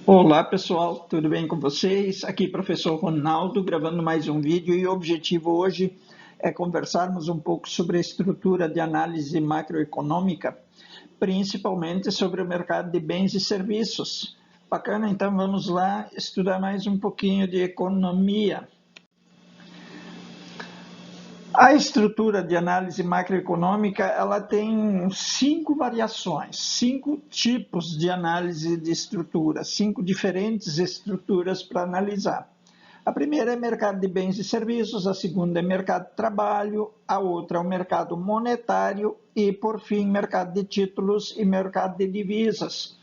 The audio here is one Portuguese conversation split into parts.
Olá pessoal, tudo bem com vocês? Aqui professor Ronaldo gravando mais um vídeo e o objetivo hoje é conversarmos um pouco sobre a estrutura de análise macroeconômica, principalmente sobre o mercado de bens e serviços. Bacana, então vamos lá estudar mais um pouquinho de economia. A estrutura de análise macroeconômica, ela tem 5 variações, 5 tipos de análise de estrutura, 5 diferentes estruturas para analisar. A primeira é mercado de bens e serviços, a segunda é mercado de trabalho, a outra é o mercado monetário e, por fim, mercado de títulos e mercado de divisas.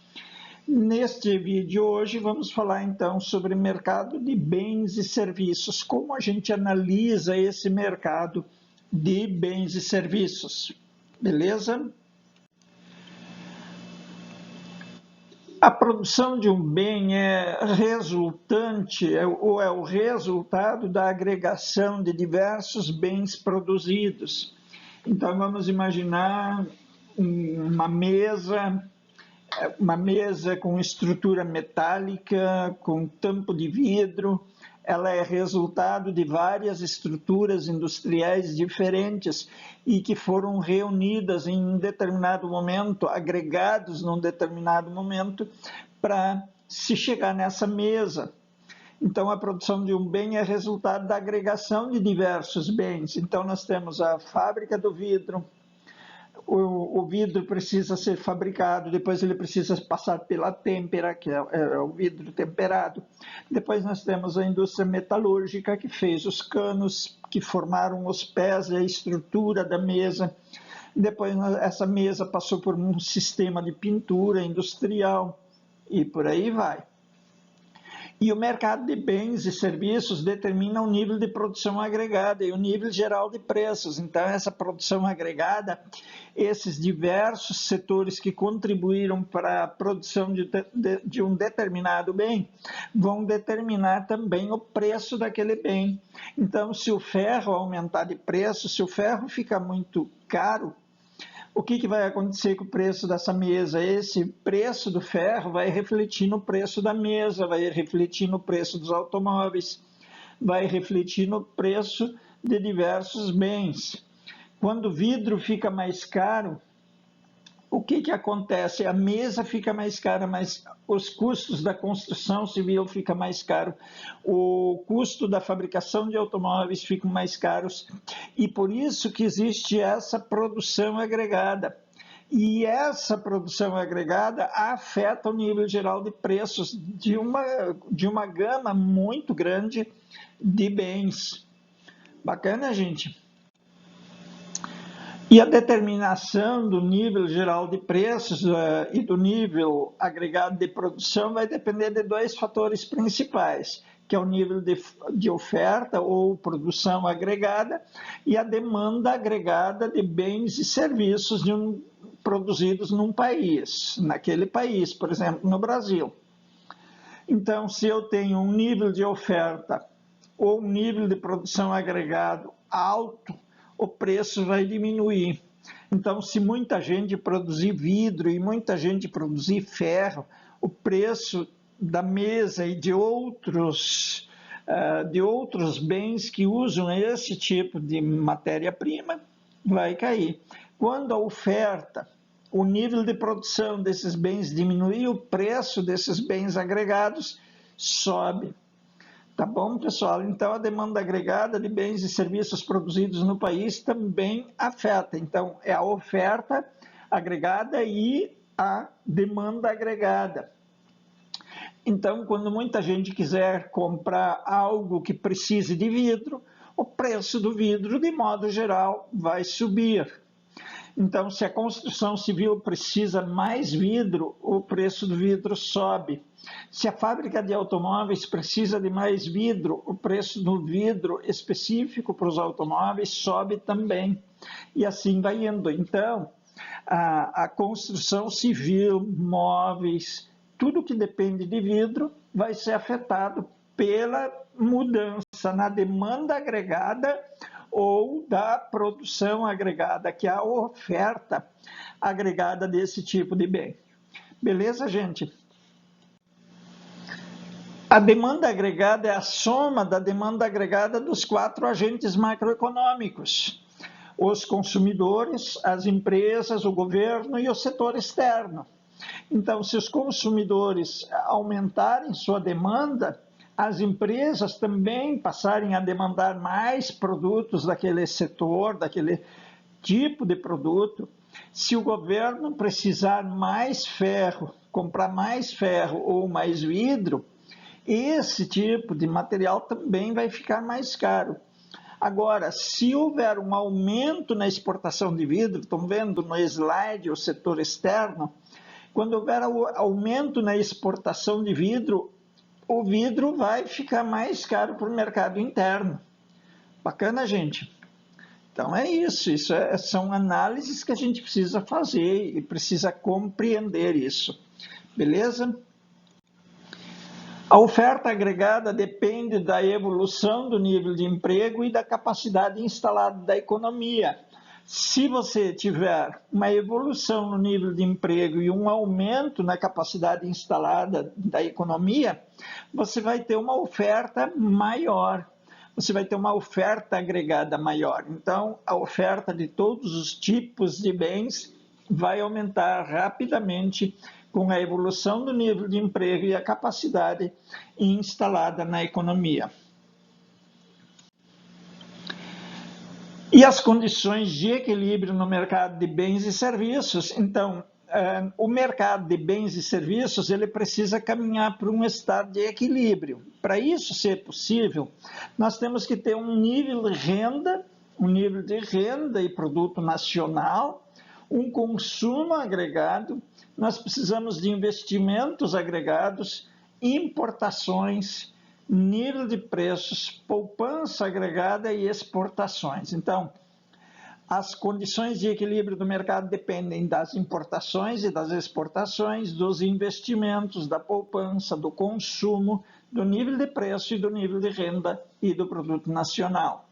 Neste vídeo hoje vamos falar então sobre mercado de bens e serviços, como a gente analisa esse mercado de bens e serviços, beleza? A produção de um bem é resultante ou é o resultado da agregação de diversos bens produzidos. Então vamos imaginar uma mesa com estrutura metálica, com tampo de vidro. Ela é resultado de várias estruturas industriais diferentes e que foram reunidas em um determinado momento, agregados num determinado momento, para se chegar nessa mesa. Então, a produção de um bem é resultado da agregação de diversos bens. Então, nós temos a fábrica do vidro. O vidro precisa ser fabricado, depois ele precisa passar pela têmpera, que é o vidro temperado. Depois nós temos a indústria metalúrgica, que fez os canos, que formaram os pés e a estrutura da mesa. Depois essa mesa passou por um sistema de pintura industrial e por aí vai. E o mercado de bens e serviços determina o nível de produção agregada e o nível geral de preços. Então, essa produção agregada, esses diversos setores que contribuíram para a produção de um determinado bem, vão determinar também o preço daquele bem. Então, se o ferro aumentar de preço, se o ferro ficar muito caro, o que vai acontecer com o preço dessa mesa? Esse preço do ferro vai refletir no preço da mesa, vai refletir no preço dos automóveis, vai refletir no preço de diversos bens. Quando o vidro fica mais caro, o que acontece? A mesa fica mais cara, mas os custos da construção civil ficam mais caros, o custo da fabricação de automóveis ficam mais caros, e por isso que existe essa produção agregada. E essa produção agregada afeta o nível geral de preços de uma gama muito grande de bens. Bacana, gente? E a determinação do nível geral de preços e do nível agregado de produção vai depender de 2 fatores principais, que é o nível de oferta ou produção agregada e a demanda agregada de bens e serviços produzidos num país, naquele país, por exemplo, no Brasil. Então, se eu tenho um nível de oferta ou um nível de produção agregado alto, o preço vai diminuir. Então, se muita gente produzir vidro e muita gente produzir ferro, o preço da mesa e de outros bens que usam esse tipo de matéria-prima vai cair. Quando a oferta, o nível de produção desses bens diminui, o preço desses bens agregados sobe. Tá bom, pessoal? Então, a demanda agregada de bens e serviços produzidos no país também afeta. Então, é a oferta agregada e a demanda agregada. Então, quando muita gente quiser comprar algo que precise de vidro, o preço do vidro, de modo geral, vai subir. Então, se a construção civil precisa mais vidro, o preço do vidro sobe. Se a fábrica de automóveis precisa de mais vidro, o preço do vidro específico para os automóveis sobe também. E assim vai indo. Então, a construção civil, móveis, tudo que depende de vidro vai ser afetado pela mudança na demanda agregada ou da produção agregada, que é a oferta agregada desse tipo de bem. Beleza, gente? A demanda agregada é a soma da demanda agregada dos 4 agentes macroeconômicos: os consumidores, as empresas, o governo e o setor externo. Então, se os consumidores aumentarem sua demanda, as empresas também passarem a demandar mais produtos daquele setor, daquele tipo de produto. Se o governo precisar mais ferro, comprar mais ferro ou mais vidro, esse tipo de material também vai ficar mais caro. Agora, se houver um aumento na exportação de vidro, estão vendo no slide o setor externo, quando houver aumento na exportação de vidro, o vidro vai ficar mais caro para o mercado interno. Bacana, gente? Então é isso, são análises que a gente precisa fazer e precisa compreender isso. Beleza? A oferta agregada depende da evolução do nível de emprego e da capacidade instalada da economia. Se você tiver uma evolução no nível de emprego e um aumento na capacidade instalada da economia, você vai ter uma oferta maior, você vai ter uma oferta agregada maior. Então, a oferta de todos os tipos de bens vai aumentar rapidamente com a evolução do nível de emprego e a capacidade instalada na economia. E as condições de equilíbrio no mercado de bens e serviços. Então, o mercado de bens e serviços ele precisa caminhar para um estado de equilíbrio. Para isso ser possível, nós temos que ter um nível de renda e produto nacional, um consumo agregado, nós precisamos de investimentos agregados, importações, nível de preços, poupança agregada e exportações. Então, as condições de equilíbrio do mercado dependem das importações e das exportações, dos investimentos, da poupança, do consumo, do nível de preço e do nível de renda e do produto nacional.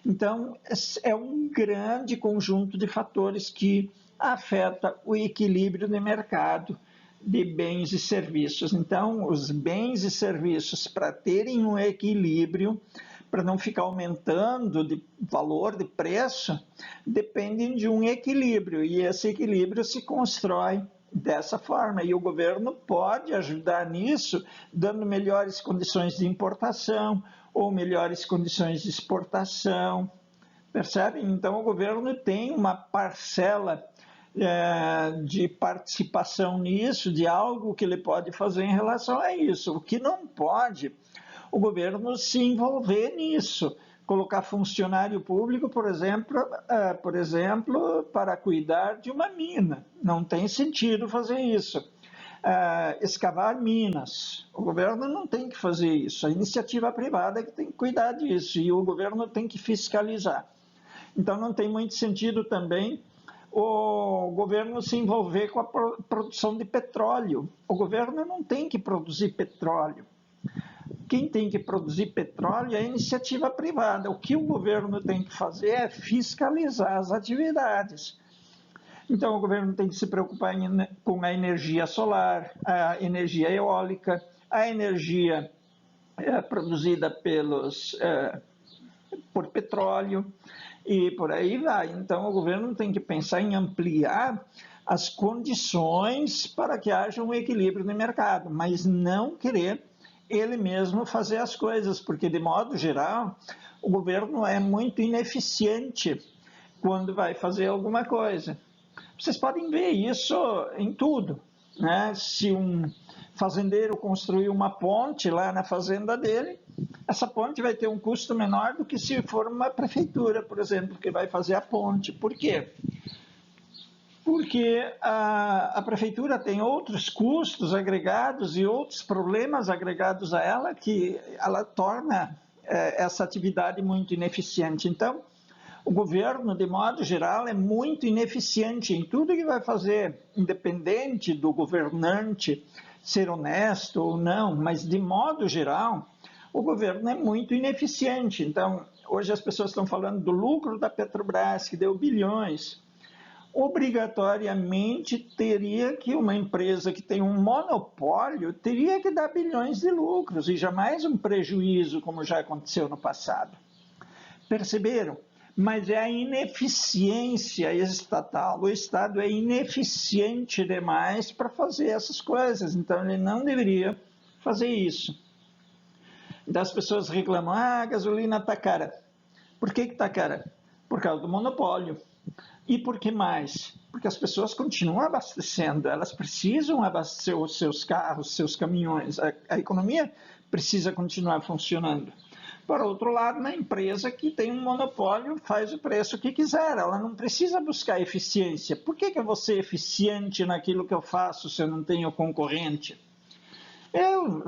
Então, é um grande conjunto de fatores que afeta o equilíbrio de mercado de bens e serviços. Então, os bens e serviços, para terem um equilíbrio, para não ficar aumentando de valor, de preço, dependem de um equilíbrio, e esse equilíbrio se constrói dessa forma, e o governo pode ajudar nisso, dando melhores condições de importação ou melhores condições de exportação, percebem? Então, o governo tem uma parcela de participação nisso, de algo que ele pode fazer em relação a isso. O que não pode, o governo se envolver nisso, colocar funcionário público, por exemplo, para cuidar de uma mina. Não tem sentido fazer isso. Escavar minas. O governo não tem que fazer isso. A iniciativa privada é que tem que cuidar disso e o governo tem que fiscalizar. Então, não tem muito sentido também o governo se envolver com a produção de petróleo. O governo não tem que produzir petróleo. Quem tem que produzir petróleo é a iniciativa privada. O que o governo tem que fazer é fiscalizar as atividades. Então, o governo tem que se preocupar com a energia solar, a energia eólica, a energia produzida por petróleo e por aí vai. Então, o governo tem que pensar em ampliar as condições para que haja um equilíbrio no mercado, mas não querer ele mesmo fazer as coisas, porque, de modo geral, o governo é muito ineficiente quando vai fazer alguma coisa. Vocês podem ver isso em tudo, né? Se um fazendeiro construir uma ponte lá na fazenda dele, essa ponte vai ter um custo menor do que se for uma prefeitura, por exemplo, que vai fazer a ponte. Por quê? Porque a prefeitura tem outros custos agregados e outros problemas agregados a ela que ela torna essa atividade muito ineficiente. Então, o governo, de modo geral, é muito ineficiente em tudo que vai fazer, independente do governante ser honesto ou não, mas, de modo geral, o governo é muito ineficiente. Então, hoje as pessoas estão falando do lucro da Petrobras, que deu bilhões. obrigatoriamente teria que uma empresa que tem um monopólio teria que dar bilhões de lucros e jamais um prejuízo, como já aconteceu no passado. Perceberam? Mas é a ineficiência estatal. O Estado é ineficiente demais para fazer essas coisas, então ele não deveria fazer isso. Então as pessoas reclamam, a gasolina está cara. Por que está cara? Por causa do monopólio. E por que mais? Porque as pessoas continuam abastecendo, elas precisam abastecer os seus carros, seus caminhões, a economia precisa continuar funcionando. Por outro lado, uma empresa que tem um monopólio faz o preço que quiser, ela não precisa buscar eficiência. Por que eu vou ser eficiente naquilo que eu faço se eu não tenho concorrente?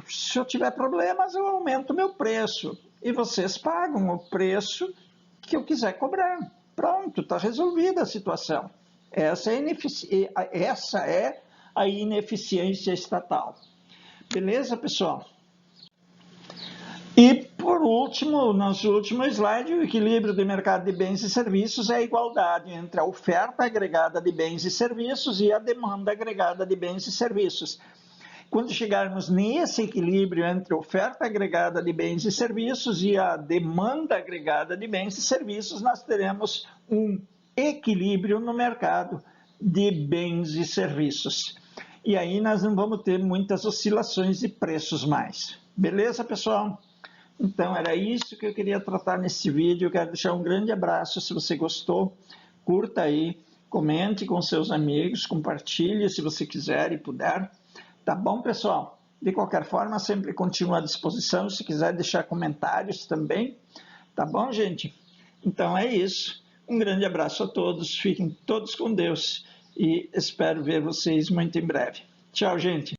Se eu tiver problemas, eu aumento o meu preço e vocês pagam o preço que eu quiser cobrar. Pronto, está resolvida a situação. Essa é a ineficiência estatal. Beleza, pessoal? E, por último, nosso último slide, o equilíbrio do mercado de bens e serviços é a igualdade entre a oferta agregada de bens e serviços e a demanda agregada de bens e serviços. Quando chegarmos nesse equilíbrio entre a oferta agregada de bens e serviços e a demanda agregada de bens e serviços, nós teremos um equilíbrio no mercado de bens e serviços. E aí nós não vamos ter muitas oscilações de preços mais. Beleza, pessoal? Então, era isso que eu queria tratar nesse vídeo. Eu quero deixar um grande abraço. Se você gostou, curta aí, comente com seus amigos, compartilhe se você quiser e puder. Tá bom, pessoal? De qualquer forma, sempre continuo à disposição, se quiser deixar comentários também. Tá bom, gente? Então é isso. Um grande abraço a todos, fiquem todos com Deus e espero ver vocês muito em breve. Tchau, gente!